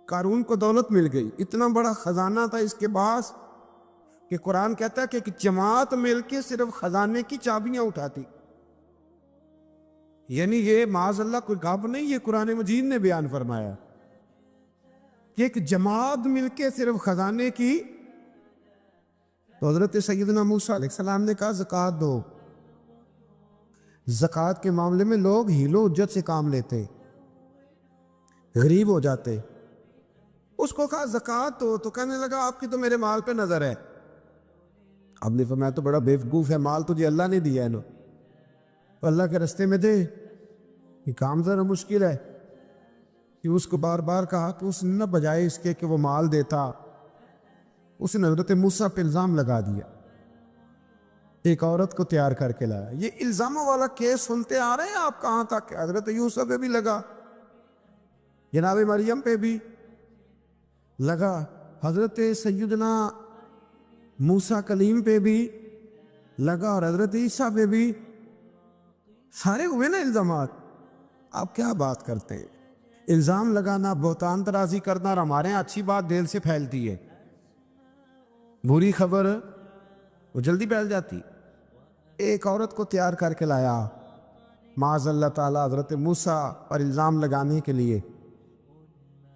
قارون کو دولت مل گئی، اتنا بڑا خزانہ تھا اس کے پاس کہ قرآن کہتا ہے کہ ایک جماعت مل کے صرف خزانے کی چابیاں اٹھاتی. یعنی یہ معاذ اللہ کوئی گپ نہیں، یہ قرآن مجید نے بیان فرمایا کہ ایک جماعت مل کے صرف خزانے کی. تو حضرت سیدنا موسیٰ علیہ السلام نے کہا زکوٰۃ دو. زکوٰۃ کے معاملے میں لوگ ہیل و حجت سے کام لیتے، غریب ہو جاتے. اس کو کہا زکوٰۃ دو تو کہنے لگا آپ کی تو میرے مال پہ نظر ہے. اب نے فرمایا تو بڑا بیوقوف ہے، مال تجھے اللہ نے دیا ہے نا، تو اللہ کے رستے میں دے. یہ کام ذرا مشکل ہے کہ اس کو بار بار کہا تو اس نے نہ بجائے اس کے کہ وہ مال دیتا، اس نے حضرت موسیٰ پہ الزام لگا دیا. ایک عورت کو تیار کر کے لایا. یہ الزاموں والا کیس سنتے آ رہے ہیں آپ کہاں تک؟ حضرت یوسف پہ بھی لگا، جناب مریم پہ بھی لگا، حضرت سیدنا موسیٰ کلیم پہ بھی لگا، اور حضرت عیسیٰ پہ بھی. سارے ہوئے نا الزامات. آپ کیا بات کرتے ہیں؟ الزام لگانا، بہتان ترازی کرنا، اور ہمارے یہاں اچھی بات دل سے پھیلتی ہے، بری خبر وہ جلدی پھیل جاتی. ایک عورت کو تیار کر کے لایا معاذ اللہ تعالیٰ حضرت موسیٰ پر الزام لگانے کے لیے.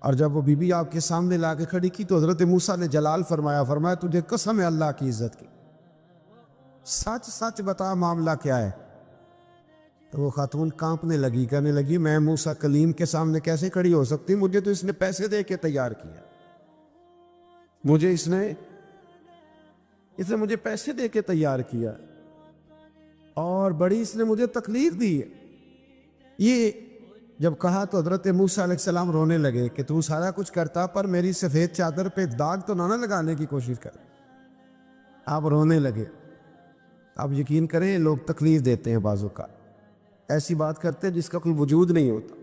اور جب وہ بی بی آپ کے سامنے لا کے کھڑی کی تو حضرت موسیٰ نے جلال فرمایا تجھے قسم ہے اللہ کی عزت کی، سچ سچ بتا معاملہ کیا ہے. تو وہ خاتون کانپنے لگی، کہنے لگی میں موسیٰ کلیم کے سامنے کیسے کھڑی ہو سکتی، مجھے تو اس نے پیسے دے کے تیار کیا، مجھے اس نے مجھے پیسے دے کے تیار کیا، اور بڑی اس نے مجھے تکلیف دی ہے. یہ جب کہا تو حضرت موسیٰ علیہ السلام رونے لگے کہ تو سارا کچھ کرتا پر میری سفید چادر پہ داغ تو نہ لگانے کی کوشش کر. آپ رونے لگے. آپ یقین کریں لوگ تکلیف دیتے ہیں بعضوں کا، ایسی بات کرتے ہیں جس کا کوئی وجود نہیں ہوتا.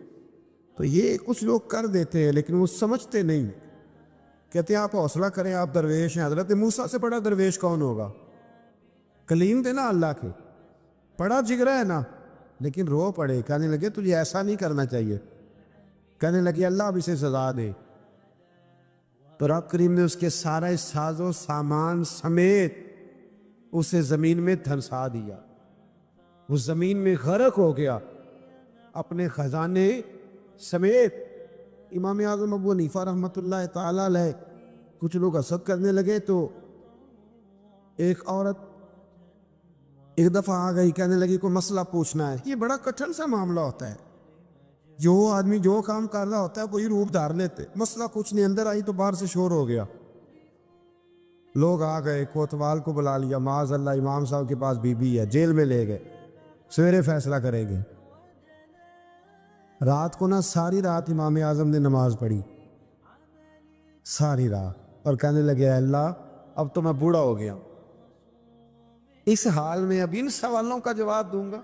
تو یہ کچھ لوگ کر دیتے ہیں لیکن وہ سمجھتے نہیں. کہتے ہیں آپ حوصلہ کریں، آپ درویش ہیں. حضرت موسیٰ سے بڑا درویش کون ہوگا؟ کلیم تھے نا اللہ کے، بڑا جگرا ہے نا. لیکن رو پڑے، کہنے لگے تجھے ایسا نہیں کرنا چاہیے. کہنے لگے اللہ اب اسے سزا دے. تو رب کریم نے اس کے سارے ساز و سامان سمیت اسے زمین میں دھنسا دیا. وہ زمین میں غرق ہو گیا اپنے خزانے سمیت. امام اعظم ابو حنیفہ رحمۃ اللہ تعالیٰ علیہ کچھ لوگ حسد کرنے لگے تو ایک عورت ایک دفعہ آ گئی، کہنے لگی کوئی مسئلہ پوچھنا ہے. یہ بڑا کٹھن سا معاملہ ہوتا ہے، جو آدمی جو کام کر رہا ہوتا ہے وہی روپ دھار لیتے. مسئلہ کچھ نہیں، اندر آئی تو باہر سے شور ہو گیا. لوگ آ گئے، کوتوال کو بلا لیا، معاذ اللہ امام صاحب کے پاس بی بی ہے، جیل میں لے گئے، سویرے فیصلہ کریں گے. رات کو نا ساری رات امام اعظم نے نماز پڑھی، ساری رات، اور کہنے لگے اللہ اب تو میں بوڑھا ہو گیا، اس حال میں اب ان سوالوں کا جواب دوں گا.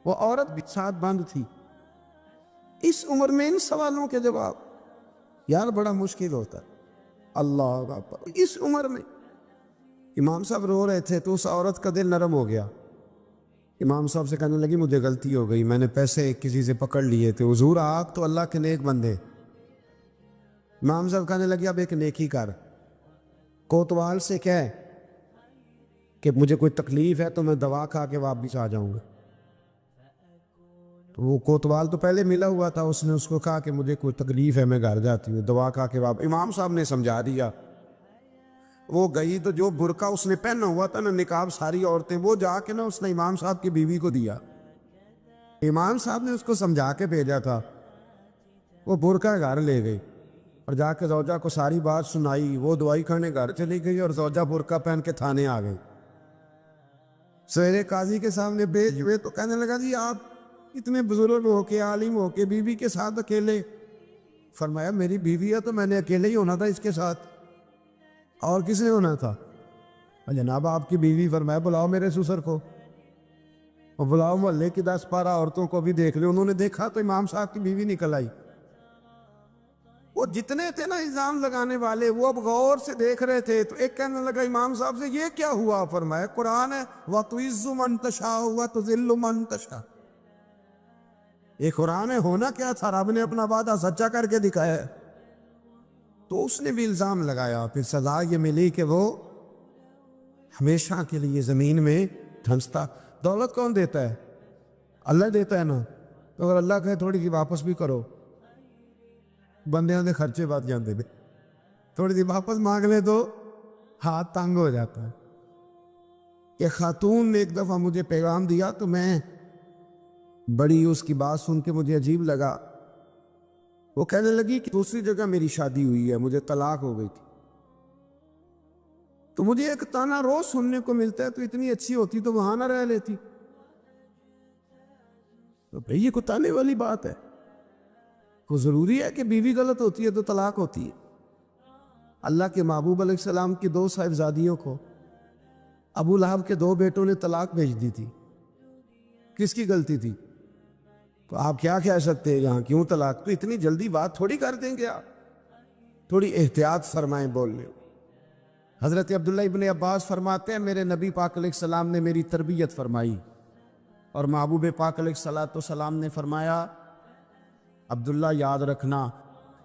وہ عورت بھی ساتھ بند تھی، اس عمر میں ان سوالوں کے جواب یار بڑا مشکل ہوتا ہے. اللہ اکبر. اس عمر میں امام صاحب رو رہے تھے تو اس عورت کا دل نرم ہو گیا. امام صاحب سے کہنے لگی مجھے غلطی ہو گئی، میں نے پیسے کسی سے پکڑ لیے تھے. حضور آپ تو اللہ کے نیک بندے. امام صاحب کہنے لگی اب ایک نیکی کر، کوتوال سے کہہ کہ مجھے کوئی تکلیف ہے تو میں دوا کھا کے واپس آ جاؤں گا. تو وہ کوتوال تو پہلے ملا ہوا تھا، اس نے اس کو کہا کہ مجھے کوئی تکلیف ہے میں گھر جاتی ہوں، دوا کھا کے واپس. امام صاحب نے سمجھا دیا. وہ گئی تو جو برقع اس نے پہنا ہوا تھا نا نقاب ساری عورتیں، وہ جا کے نا اس نے امام صاحب کی بیوی کو دیا. امام صاحب نے اس کو سمجھا کے بھیجا تھا. وہ برقع گھر لے گئی اور جا کے زوجہ کو ساری بات سنائی. وہ دوائی کھانے گھر چلی گئی اور زوجہ برقع پہن کے تھانے آ گئی. سویرے قاضی کے سامنے بھیج ہوئے تو کہنے لگا جی آپ اتنے بزرگ ہو کے عالم ہو کے بیوی کے ساتھ اکیلے. فرمایا میری بیوی ہے تو میں نے اکیلے ہی ہونا تھا اس کے ساتھ، اور کس نے ہونا تھا؟ جناب آپ کی بیوی. فرمایا بلاؤ میرے سسر کو، اور بلاؤ محلے کی 10-12 عورتوں کو بھی دیکھ لے. انہوں نے دیکھا تو امام صاحب کی بیوی نکل آئی. وہ جتنے تھے نا الزام لگانے والے وہ اب غور سے دیکھ رہے تھے. تو ایک کہنے لگا امام صاحب سے یہ کیا ہوا؟ فرمایا قرآن ہے وَتُعِزُّ مَن تَشَاءُ وَتُذِلُّ مَن تَشَاءُ. یہ قرآن ہے. ہونا کیا تھا؟ رب نے اپنا وعدہ سچا کر کے دکھایا ہے. تو اس نے بھی الزام لگایا، پھر سزا یہ ملی کہ وہ ہمیشہ کے لیے زمین میں دھنستا۔ دولت کون دیتا ہے؟ اللہ دیتا ہے نا، تو اگر اللہ کہے تھوڑی سی واپس بھی کرو، بندیاں دے خرچے بات جانتے تھے، تھوڑی سی واپس مانگ لے تو ہاتھ تنگ ہو جاتا ہے۔ کہ خاتون نے ایک دفعہ مجھے پیغام دیا تو میں بڑی اس کی بات سن کے مجھے عجیب لگا۔ وہ کہنے لگی کہ دوسری جگہ میری شادی ہوئی ہے، مجھے طلاق ہو گئی تھی، تو مجھے ایک تانا روز سننے کو ملتا ہے، تو اتنی اچھی ہوتی تو وہاں نہ رہ لیتی۔ تو بھئی یہ کوئی تانے والی بات ہے؟ وہ ضروری ہے کہ بیوی غلط ہوتی ہے تو طلاق ہوتی ہے؟ اللہ کے محبوب علیہ السلام کی 2 صاحبزادیوں کو ابو لہب کے 2 بیٹوں نے طلاق بھیج دی تھی، کس کی غلطی تھی؟ تو آپ کیا کہہ سکتے ہیں یہاں کیوں طلاق؟ تو اتنی جلدی بات تھوڑی کر دیں گے آپ، تھوڑی احتیاط فرمائیں بولنے۔ حضرت عبداللہ ابن عباس فرماتے ہیں میرے نبی پاک علیہ السلام نے میری تربیت فرمائی، اور محبوب پاک علیہ السلام نے فرمایا عبداللہ یاد رکھنا،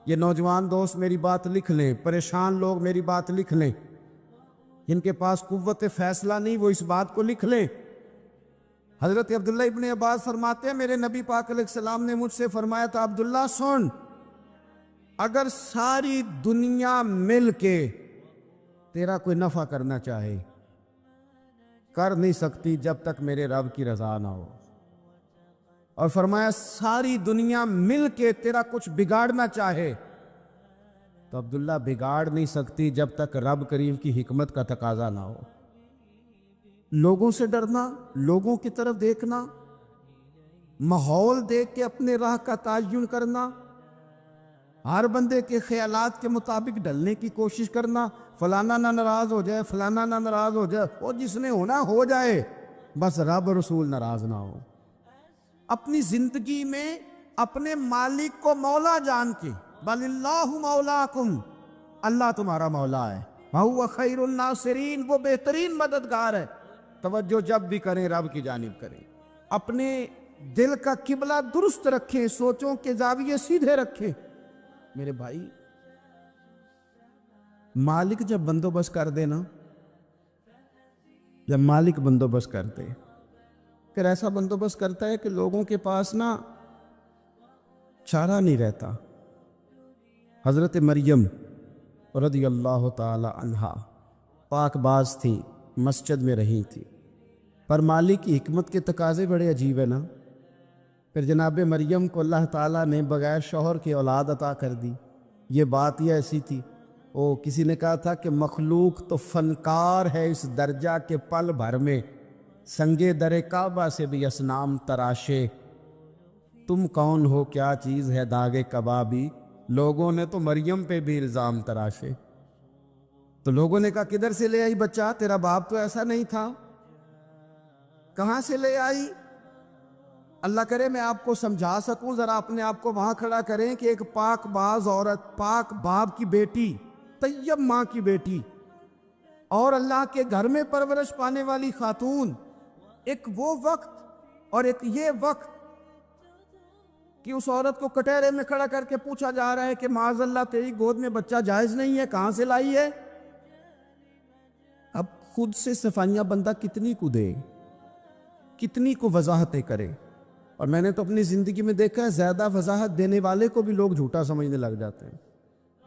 یہ نوجوان دوست میری بات لکھ لیں، پریشان لوگ میری بات لکھ لیں، جن کے پاس قوت فیصلہ نہیں وہ اس بات کو لکھ لیں۔ حضرت عبداللہ ابن عباس فرماتے ہیں میرے نبی پاک علیہ السلام نے مجھ سے فرمایا تھا عبداللہ سن، اگر ساری دنیا مل کے تیرا کوئی نفع کرنا چاہے کر نہیں سکتی جب تک میرے رب کی رضا نہ ہو، اور فرمایا ساری دنیا مل کے تیرا کچھ بگاڑنا چاہے تو عبداللہ بگاڑ نہیں سکتی جب تک رب کریم کی حکمت کا تقاضا نہ ہو۔ لوگوں سے ڈرنا، لوگوں کی طرف دیکھنا، ماحول دیکھ کے اپنے راہ کا تعین کرنا، ہر بندے کے خیالات کے مطابق ڈھلنے کی کوشش کرنا، فلانا نہ ناراض ہو جائے، فلانا نہ ناراض ہو جائے، وہ جس نے ہونا ہو جائے، بس رب رسول ناراض نہ ہو۔ اپنی زندگی میں اپنے مالک کو مولا جان کے، بل اللہ مولاکم، اللہ تمہارا مولا ہے، وَهُوَ خَيْرُ النَّاصِرِينَ، وہ بہترین مددگار ہے۔ توجہ جب بھی کریں رب کی جانب کریں، اپنے دل کا قبلہ درست رکھیں، سوچوں کے زاویے سیدھے رکھیں۔ میرے بھائی، مالک جب بندوبست کر دے نا، جب مالک بندوبست کر دے، پھر ایسا بندوبست کرتا ہے کہ لوگوں کے پاس نا چارہ نہیں رہتا۔ حضرت مریم رضی اللہ تعالی عنہا پاک باز تھی، مسجد میں رہی تھی، پر مالک کی حکمت کے تقاضے بڑے عجیب ہیں نا۔ پھر جناب مریم کو اللہ تعالیٰ نے بغیر شوہر کی اولاد عطا کر دی۔ یہ بات ہی ایسی تھی، کسی نے کہا تھا کہ مخلوق تو فنکار ہے اس درجہ کے پل بھر میں سنگے در کعبہ سے بھی اصنام تراشے، تم کون ہو کیا چیز ہے داغے کبابی، لوگوں نے تو مریم پہ بھی الزام تراشے۔ تو لوگوں نے کہا کدھر سے لے آئی بچہ، تیرا باپ تو ایسا نہیں تھا، کہاں سے لے آئی؟ اللہ کرے میں آپ کو سمجھا سکوں، ذرا اپنے آپ کو وہاں کھڑا کریں کہ ایک پاک باز عورت، پاک باپ کی بیٹی، طیب ماں کی بیٹی، اور اللہ کے گھر میں پرورش پانے والی خاتون، ایک وہ وقت اور ایک یہ وقت کہ اس عورت کو کٹہرے میں کھڑا کر کے پوچھا جا رہا ہے کہ معاذ اللہ تیری گود میں بچہ جائز نہیں ہے، کہاں سے لائی ہے؟ اب خود سے صفائیاں بندہ کتنی کو دے، کتنی کو وضاحتیں کرے۔ اور میں نے تو اپنی زندگی میں دیکھا ہے زیادہ وضاحت دینے والے کو بھی لوگ جھوٹا سمجھنے لگ جاتے ہیں،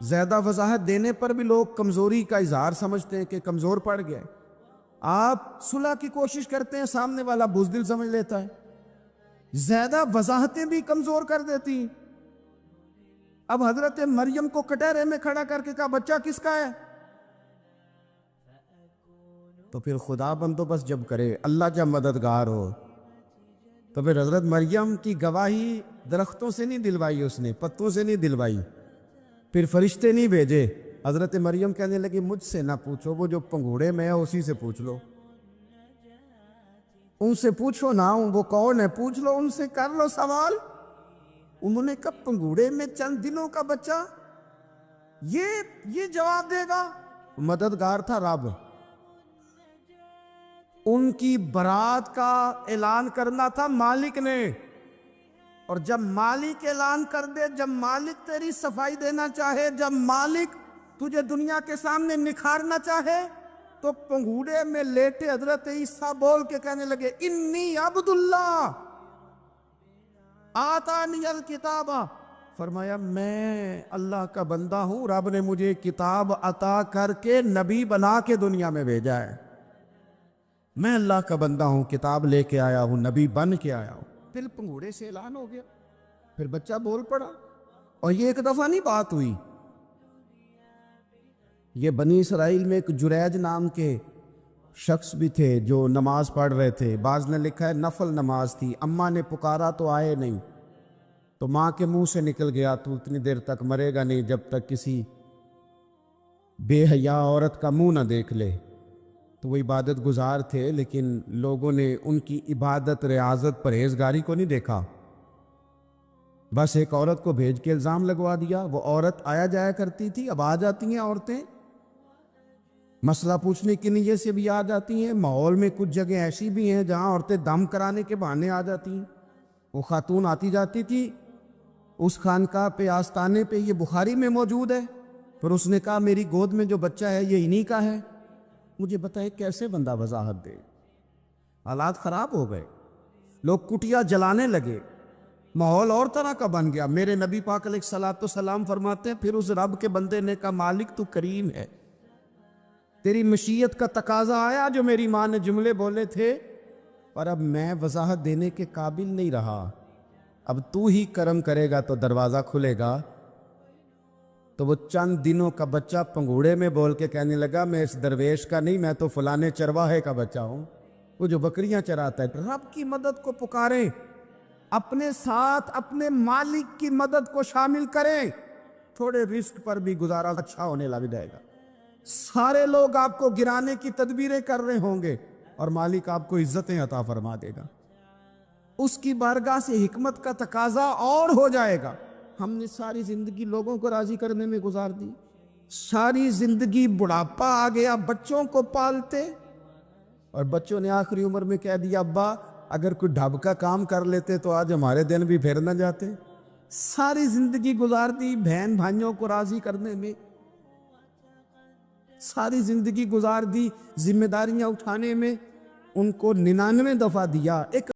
زیادہ وضاحت دینے پر بھی لوگ کمزوری کا اظہار سمجھتے ہیں کہ کمزور پڑ گئے۔ آپ صلح کی کوشش کرتے ہیں، سامنے والا بزدل سمجھ لیتا ہے، زیادہ وضاحتیں بھی کمزور کر دیتی ہیں۔ اب حضرت مریم کو کٹہرے میں کھڑا کر کے کہا بچہ کس کا ہے؟ تو پھر خدا بندوبست جب کرے، اللہ جب مددگار ہو، تو پھر حضرت مریم کی گواہی درختوں سے نہیں دلوائی، اس نے پتوں سے نہیں دلوائی، پھر فرشتے نہیں بھیجے۔ حضرت مریم کہنے لگی مجھ سے نہ پوچھو، وہ جو پنگوڑے میں ہے اسی سے پوچھ لو، ان سے پوچھو نا، وہ کون ہے پوچھ لو، ان سے کر لو سوال۔ انہوں نے کہا پنگوڑے میں چند دنوں کا بچہ، یہ جواب دے گا؟ مددگار تھا رب، ان کی برات کا اعلان کرنا تھا مالک نے، اور جب مالک اعلان کر دے، جب مالک تیری صفائی دینا چاہے، جب مالک تجھے دنیا کے سامنے نکھارنا چاہے تو پنگوڑے میں لیٹے حضرت عیسیٰ بول کے کہنے لگے انی عبداللہ آتانی الکتاب، فرمایا میں اللہ کا بندہ ہوں، رب نے مجھے کتاب عطا کر کے نبی بنا کے دنیا میں بھیجا ہے، میں اللہ کا بندہ ہوں، کتاب لے کے آیا ہوں، نبی بن کے آیا ہوں۔ پھر پنگوڑے سے اعلان ہو گیا، پھر بچہ بول پڑا، اور یہ ایک دفعہ نہیں بات ہوئی۔ یہ بنی اسرائیل میں ایک جریج نام کے شخص بھی تھے جو نماز پڑھ رہے تھے، بعض نے لکھا ہے نفل نماز تھی، اماں نے پکارا تو آئے نہیں، تو ماں کے منہ سے نکل گیا تو اتنی دیر تک مرے گا نہیں جب تک کسی بے حیا عورت کا منہ نہ دیکھ لے۔ تو وہ عبادت گزار تھے، لیکن لوگوں نے ان کی عبادت، ریاضت، پرہیزگاری کو نہیں دیکھا، بس ایک عورت کو بھیج کے الزام لگوا دیا۔ وہ عورت آیا جایا کرتی تھی، اب آ جاتی ہیں عورتیں، مسئلہ پوچھنے کی نیت سے بھی آ جاتی ہیں۔ ماحول میں کچھ جگہ ایسی بھی ہیں جہاں عورتیں دم کرانے کے بہانے آ جاتی ہیں۔ وہ خاتون آتی جاتی تھی اس خانقاہ پہ، آستانے پہ، یہ بخاری میں موجود ہے، پھر اس نے کہا میری گود میں جو بچہ ہے یہ انہی کا ہے۔ مجھے بتائے کیسے بندہ وضاحت دے؟ حالات خراب ہو گئے، لوگ کٹیا جلانے لگے، ماحول اور طرح کا بن گیا۔ میرے نبی پاک علیہ الصلوۃ والسلام فرماتے ہیں پھر اس رب کے بندے نے کہا مالک تو کریم ہے، تیری مشیت کا تقاضا آیا جو میری ماں نے جملے بولے تھے، پر اب میں وضاحت دینے کے قابل نہیں رہا، اب تو ہی کرم کرے گا تو دروازہ کھلے گا۔ تو وہ چند دنوں کا بچہ پنگوڑے میں بول کے کہنے لگا میں اس درویش کا نہیں، میں تو فلانے چرواہے کا بچہ ہوں، وہ جو بکریاں چراتا ہے۔ رب کی مدد کو پکاریں، اپنے ساتھ اپنے مالک کی مدد کو شامل کریں، تھوڑے رزق پر بھی گزارا اچھا ہونے لگ جائے گا۔ سارے لوگ آپ کو گرانے کی تدبیریں کر رہے ہوں گے اور مالک آپ کو عزتیں عطا فرما دے گا، اس کی بارگاہ سے حکمت کا تقاضا اور ہو جائے گا۔ ہم نے ساری زندگی لوگوں کو راضی کرنے میں گزار دی، ساری زندگی بڑھاپا آ گیا بچوں کو پالتے، اور بچوں نے آخری عمر میں کہہ دیا ابا اگر کوئی ڈھب کا کام کر لیتے تو آج ہمارے دن بھی پھر نہ جاتے۔ ساری زندگی گزار دی بہن بھائیوں کو راضی کرنے میں، ساری زندگی گزار دی ذمہ داریاں اٹھانے میں، ان کو 99 دفعہ دیا، ایک